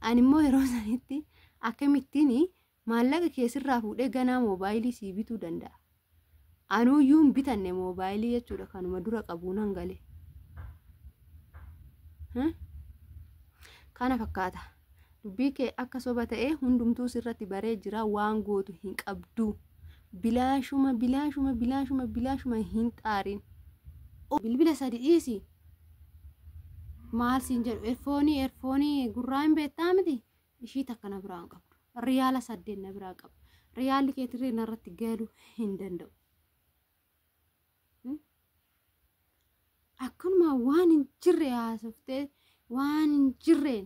ani immoo yeroo sanitti akkamittiin maallaqa keessirraa fuudhee ganaa moobaayilii sii bituu danda'a. Anuuyyuu hin bitanne moobaayilii jechuudha kanuma dura qabuun hangale. Kana fakkaata. Dubbii kee akka soba ta'ee hundumtuu sirratti baree jira waan gootu hin qabdu. Bilaashuma hin xaarin. Bilbila sadi dhiisi. Maal siin jedhu erfoonii gurraa hin beektaa miti. Ishii takka na biraan qabdu. Riyaala 8 na biraa qabu. Riyaalli keetirree narratti galuu hin danda'u. Akkanuma waan hin jirre haasoftee waan hin jirreen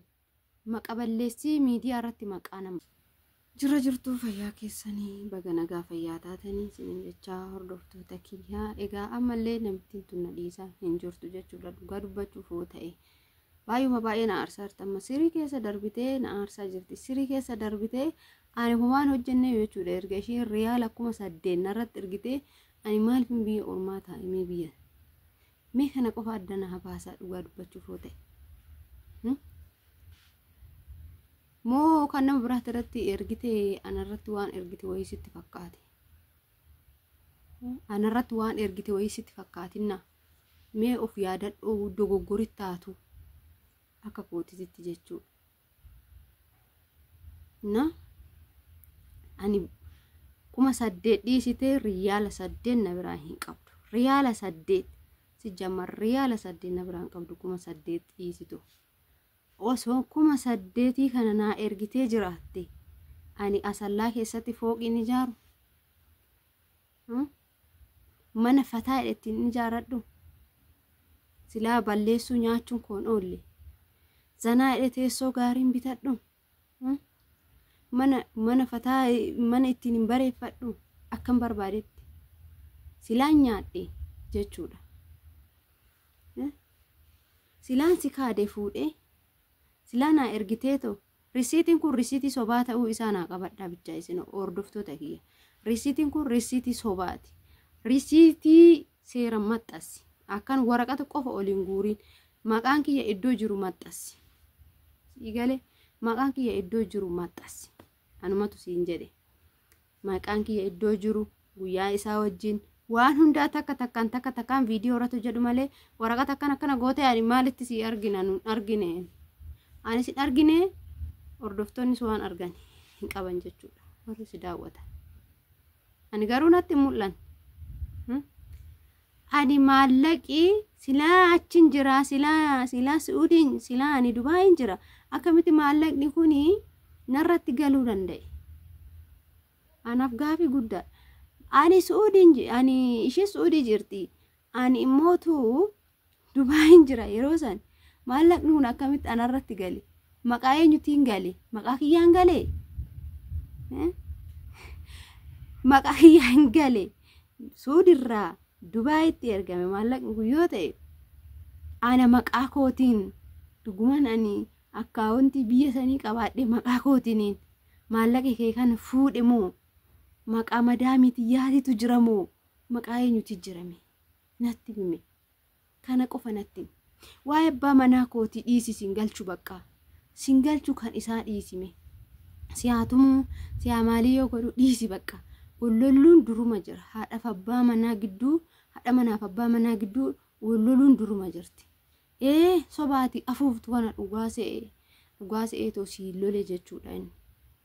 maqaballeessii miidiyaa irratti maqaa nama. Jira jirtuu fayyaa keessanii baga nagaa fayyaa taatanii isiniin jechaa hordoftoota kiyyaa. Egaa ammallee namittiin tunna dhiisaa hin jirtu jechuudha. Dhugaa dubbachuuf yoo ta'e baay'ee na aarsaa jirti. Amma sirii keessa darbitee na aarsaa jirti. Sirii keessa darbitee ani homaan hojjenne jechuudha. Erga isheen riyaala 8 narratti ergitee ani maaliif biyya ormaa taa'imee biyya mee kana qofa addana habaasaa dhugaa dubbachuuf yoo ta'e. Moo kan nama biraatti irratti ergitee anarratti waan ergite wayii sitti fakkaate. Anarratti waan ergite wayii sitti fakkaatinna. Mee of yaadadhoo dogoggoritti taatu akka kootisitti jechuudha. Na ani 8,000 dhiisitee riyaala 8 na biraa hin qabdu. Riyaala 8 si jammar riyaala 8 na biraan qabdu 8,000 dhiisitu. Osoo 8,000 kana naa ergitee jiraatte ani asallaa keessatti fooqiin ijaaru. Mana fataa ittiin ijaaradhu. Silaa balleessuu nyaachuun koon oolle. Zanaa teessoo gaariin bitadhu. Mana fataa mana ittiin hin bareeffadhu akkam barbaadetti. Silaan nyaadhe jechuudha. Silaan si kaadee fuudhee silaan naa ergiteeto risiitiin kun risiitii sobaa ta'uu isaa naa qabadhaa bichaa isin hordoftoota kiyya. Risiitiin kun risiitii sobaati. Risiitii seera maxxansi. Akkan waraqata qofa oliin guuriin maqaan kiyya iddoo jiru maxxansi. Sigalee maqaan kiyya iddoo jiru maxxansi. Anumatu siin jedhe. Maqaan kiyya iddoo jiru guyyaa isaa wajjin waan hundaa takkaan viidiyoo irratti jedhu malee waraqata akkana goote ani maalitti si argine. Ani si argine hordoftoonni waan argan hin qaban jechuudha. Warri si daawwatan. Ani garuu natti mul'an. Ani maallaqii silaa achin jira silaa Suudiin silaa ani Dubaayin jira. Akkamitti maallaqni kuni narratti galuu danda'e. Anaaf gaafii guddaa. Ani Suudiin ani ishee Suudii jirti. Ani immootu Dubaayin jira yeroo san. Maallaqni kun akkamitti anarratti gale. Maqaa eenyutiin gale. Maqaa kiyyaan gale. Maqaa kiyyaan gale. Suudirraa Dubaayitti ergame maallaqni kun yoo ta'e ana maqaa kootiin dhuguman ani akkaawuntii biyya sanii qabaadhe maqaa kootiin maallaqa kee kana fuudhe moo maqaa madaamiiti yaatitu jira moo maqaa eenyuti jirame natti hime kana qofa natti waa'ee abbaa manaa kootii dhiisi singalchu bakka singalchu kan isaa dhiisime siyaatumu siyaa maalii yoo godhu dhiisi bakka Walloluun duruma jira. Haadhaaf abbaa manaa gidduu, haadha manaaf abbaa manaa gidduu walloluun duruma jirti. Sobaati afuuftu kana dhugaa se'eetoo si lole jechuudha inni.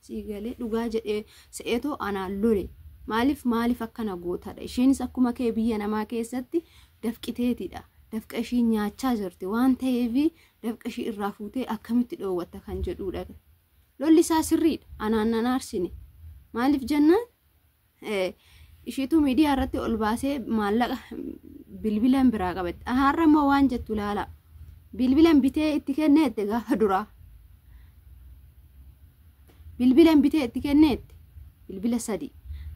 Si galee dhugaa jedhee se'eetoo anaan lole. Maaliif akkana gootadha. Isheenis akkuma kee biyya namaa keessatti dafqiteetidha. Dafqa ishii nyaachaa jirti waan ta'eef dafqa ishii irraa fuutee akkamitti dhoowwatta kan jedhuudha. Lolli isaa sirriidha. Anaan nan aarsine. Maaliif jennaan? Ishiitu miidiyaa irratti ol baasee maallaqa bilbilan biraa qabatti. Har'a immoo waan jettu laala. Bilbilan bitee itti kenneette gaafa duraa. Bilbilan bitee itti kenneette. Bilbila 3.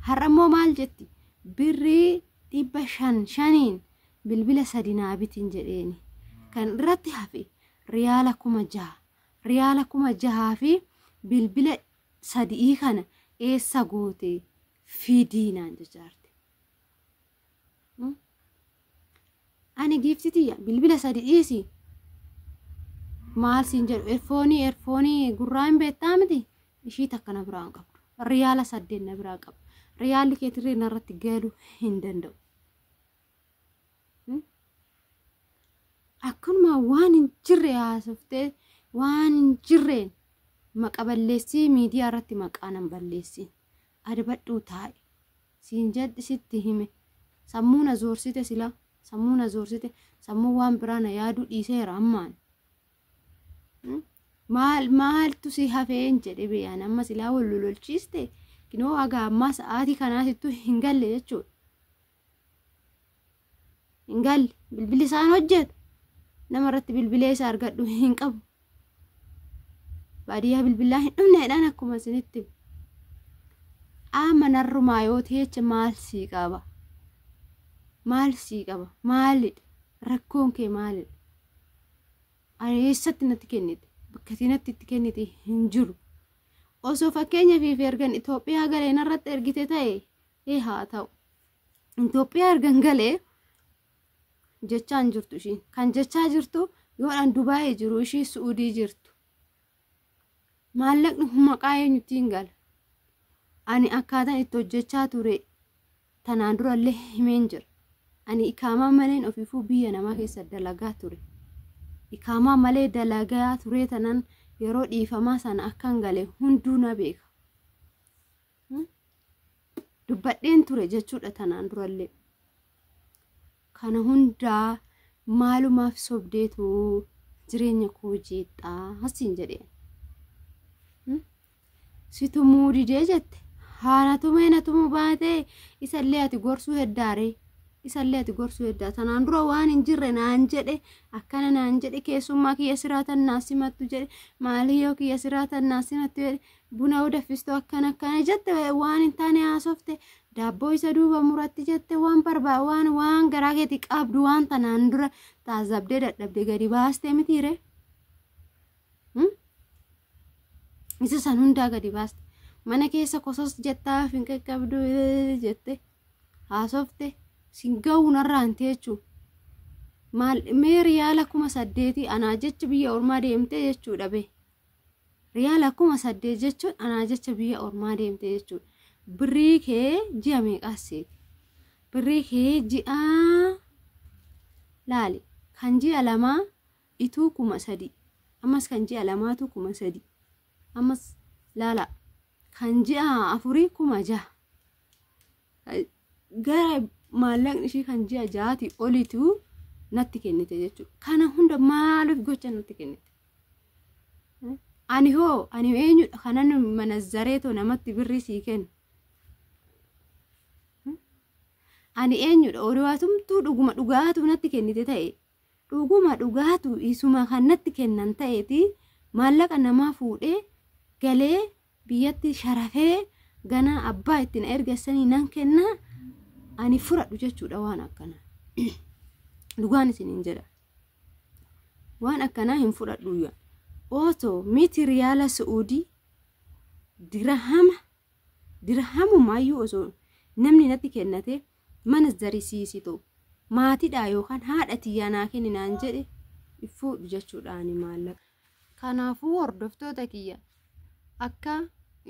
Har'a immoo maal jetti? Birrii 500 bilbila 3 naa bitiin jedheeni. Kan irratti hafe riyaala 6,000. Riyaala 6,000 fi bilbila 3 kana eessa goote? Fidiinaan jechaarte. Ani giftitiya bilbila 3 dhiisi. maal siin jedhu erfoonii gurraan beektaa miti ishii takka na biraan qabdu riyaala 8 na biraa qabu riyaalli keetirree narratti galuu hin danda'u akkanuma waan hin jirre haasoftee waan hin jirreen maqaballeessii miidiyaa irratti maqaa nan balleessin adabadhuu taa'e siin jedhi sitti hime sammuuna zoorsite sila sammuuna zoorsite sammuu waan biraana yaaduu dhiiseera ammaan maaltu si hafeen jedhe beeyaan amma silaa wal lolchiiste kinoo aga amma sa'aatii kanaatittu hin galle jechuudha hin galle bilbilli isaan hojjetu nama irratti bilbilee isa argadhu hin qabu baadiyyaa bilbilaa hin dhumneedhaan akkuma isinitti amma narrumaa yoo teecha maal sii qaba maalidha rakkoon kee maalidha eessatti natti kennite bakka natti itti kennite hin jiru osoo fakkeenya fi ergan Itoophiyaa galee narratti ergite ta'e haa ta'u Itoophiyaa ergan galee jechaan jirtu ishiin kan jechaa jirtu yoodhaan Dubaayee jiru ishii Suudii jirtu maallaqni maqaa eenyutti hin gala ani akkaataan itti hojjechaa ture tanaan durallee himeen jira ani ikaamaa maleen ofiifuu biyya namaa keessa dalagaa ture ikaamaa malee dalagaa ture tanan yeroo dhiifamaa sana akkan gale hunduu na beeka dubbadheen ture jechuudha tanaan durallee kana hundaa maalumaaf sobdeetu jireenya koo jeexxaa hasiin jedheen situ muudidee jette haana tumee na tumu baatee isallee ati gorsuu heddaaree isallee ati gorsuu heddaa tanaan dura waan hin jirre naan jedhe akkana naan jedhe keessummaa kiyya siraatan naasimattu jedhe maaliyyoo kiyya siraatan naasimattu jedhe buna udaffistu akkana jette waan hin taane haasofte daabboo isa duuba muratti jette waan barbaa waan garaa keetii qabdu waan tanaan dura taazabdee dadhabde gadi baastee mitiire isa san hundaa gadi baaste mana keessa kosos jettaa fin qaqqabdu jette haasofte singa'uu narraan teechuu maal mee riyaala 8,000 anaa jecha biyya ormaa deemtee jechuudha be riyaala 8,000 jechuun anaa jecha biyya ormaa deemtee jechuudha birrii kee ji'a meeqaaseeti birrii kee ji'a laali kan ji'a lamaa ituu 3,000 ammas kan ji'a lamaatu 3,000 ammas laala kan ji'a 4 6,000 gara maallaqni ishii kan ji'a 6 olitu natti kennite jechuudha kana hunda maaliif gocha natti kennite ani eenyudha kanan manazzareetoo namatti birrii sii kennu ani eenyudha oduwaatumtuu dhuguma dhugaatu natti kennite ta'e dhuguma dhugaatu isuma kan natti kennan ta'eeti maallaqa namaa fuudhee galee biyyatti sharafee gana abbaa ittiin ergasanii nan kenna ani fudhadhu jechuudha waan akkana dhugaan isiniin jedha waan akkana hin fudhadhu yaa oto miti riyaala Suudii dirhamu maayyuu osoo namni natti kennate mana zarisiisitu maatiidha yookaan haadha tiyyanaa kenninaan jedhe ifuudhu jechuudhaani maallaqa kanaafuu hordoftoota kiyya akka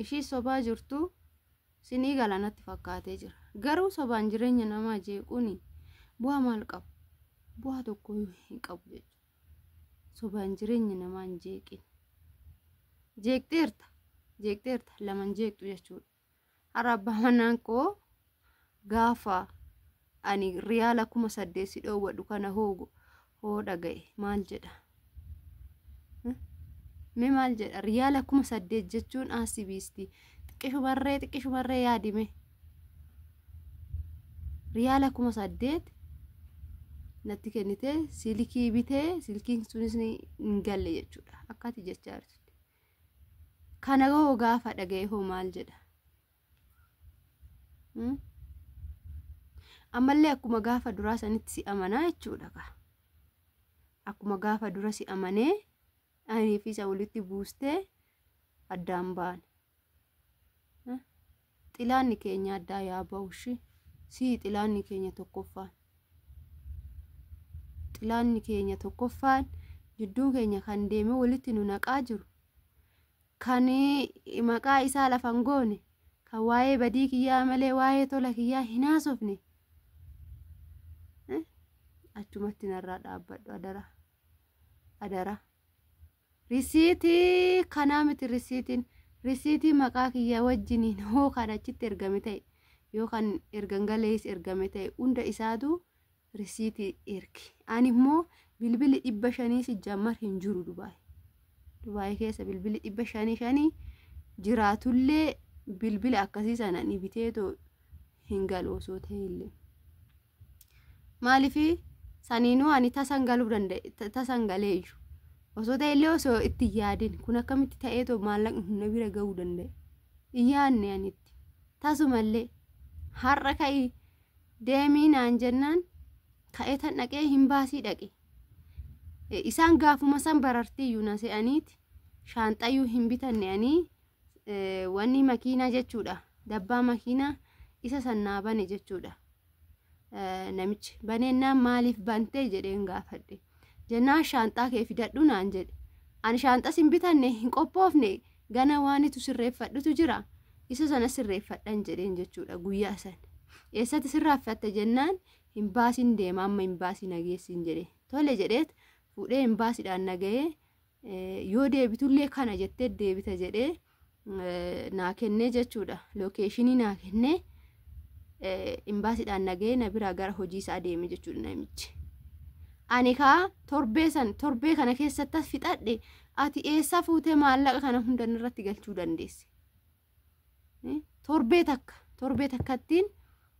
ishii sobaa jirtu sinii galanatti fakkaatee jira garuu sobaan jireenya namaa jeequuni bu'aa maal qabu bu'aa tokko hin qabu jechuudha sobaan jireenya namaa hin jeeqin jeeqteerta laman jeeqtu jechuudha harabba manaan koo gaafa ani riyaala 8,000 si dhoowwadhu kana hoo dhagaye maal jedha me maal jedha riyaala 8,000 jechuun asibiisti xiqqishumarree yaadime riyaala 8,000 natti kennite silkii bitee silkiin sunis hin galle jechuudha akkati jechaa jirti kana hoo gaafa dhagaye hoo maal jedha ammallee akkuma gaafa duraa sanitti si amanaa jechuudha ka akkuma gaafa dura si amanee ani fi isa walitti buustee addaan baane xilaanni keenya addaa yaa ba'ushi si xilaanni keenya tokkoffaan jidduu keenya kan deeme walitti nu naqaa jiru kan maqaa isaa lafan goone kan waa'ee badii kiyyaa malee waa'ee tola kiyyaa hin haasofne achumatti narraa dhaabbadhu adara risiitii kanaa miti risiitii maqaa kiyyaa wajjiniin hoo kan achitti ergame ta'e yookaan ergangalees ergame ta'e hunda isaatu risiitii ergi. Ani immoo bilbili 500 jammar hin jiru Dubaay keessa bilbili 500 jiraatullee bilbila akkasii sana ni biteetoo hin galu osoo ta'ellee. Maaliif saniinuu ani tasangaluu danda'e tasangaleeyyu osoo ta'ellee osoo itti yaadin kun akkamitti ta'eetoo maallaqni hunda bira ga'uu danda'e. Iyyaanne anitti tasumallee har'a ka'ii deemii naan jennaan ka'ee tan dhaqee hin baasii dhaqe. Isaan gaafuma san barartiyyuu na se'aniiti shaanxayyuu hin bitanne ani wanni makiinaa jechuudha. Dabbaa makiinaa isa sannaa bane jechuudha. Namichi baneennaan maaliif bantee jedheen gaafadhe. Jennaan shaanxaa kee fidadhu naan jedhe. Ani shaanxas hin bitanne hin qophoofne gana waanitu sirreeffadhutu jira. Isa sana sirreeffadhan jedheen jechuudha guyyaa san. Eessatti sirraaffatte jennaan hin baasin deema amma hin baasii nageessin jedhe. Tole jedheet fuudhee hin baasiidhaan nagahee yoo deebitullee kana jettee deebita jedhee naa kennee jechuudha. Lookeeshinii naa kennee hin baasiidhaan nagahee na biraa gara hojii isaa deeme jechuudha namichi. Ani kaa torbee kana keessatti fixadhe ati eessa fuutee maallaqa kana hunda irratti galchuu dandeesse?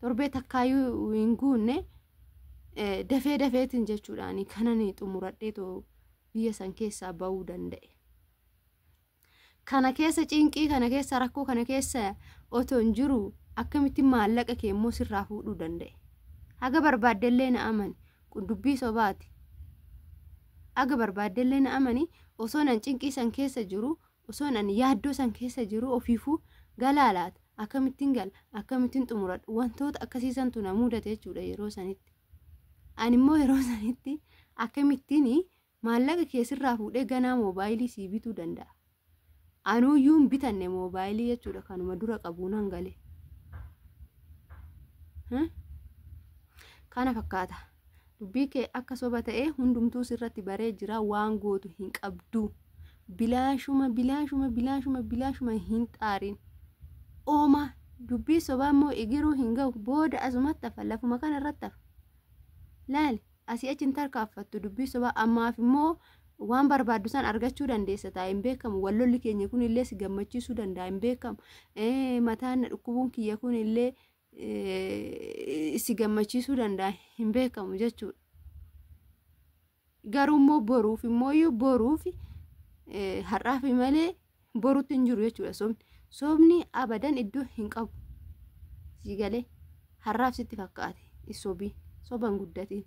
Torbee takkaayyuu hin guunne dafeetiin jechuudhaani kanani xumuradheetoo biyya san keessaa ba'uu danda'e. Kana keessa cinqii kana keessa rakkoo kana keessa otoo hin jiru akkamitti maallaqa kee immoo sirraa fuudhuu danda'e? Haga barbaaddellee na amani kun dubbii sobaati. Haga barbaaddellee na amani osoo nan cinqii san keessa jiru osoo nan yaaddoo san keessa jiru ofiifuu galaalaat akkamittiin gal akkamittiin xumuradhu wantoota akkasiisantu na mudate jechuudha yeroo sanitti. Ani immoo yeroo sanitti akkamittiin maallaqa kee sirraa fuudhee ganaa moobaayilii sii bituu danda'a. Anuuyyuu hin bitanne moobaayilii jechuudha kanuma dura qabuun hangale. Kana fakkaata. Dubbii kee akka soba ta'ee hundumtuu sirratti baree jira waan gootu hin qabdu. Bilaashuma hin xaarin. Ooma dubbii sobaa immoo igiruu hin ga'u booda asumatti hafa lafuma kana irratti hafa. Laali asii achi hin tarkaaffattu dubbii sobaa ammaaf immoo waan barbaaddu san argachuu dandeessa ta'a hin beekamu. Wallolli keenya kun illee si gammachiisuu danda'a hin beekamu. Mataan dhukkubuun kiyya kun illee si gammachiisuu danda'a hin beekamu jechuudha. Garuu immoo boruuf har'aaf malee boruutti hin jiru jechuudha. Sobni abadan iddoo hin qabu. Si galee har'aaf sitti fakkaate soban guddatiin.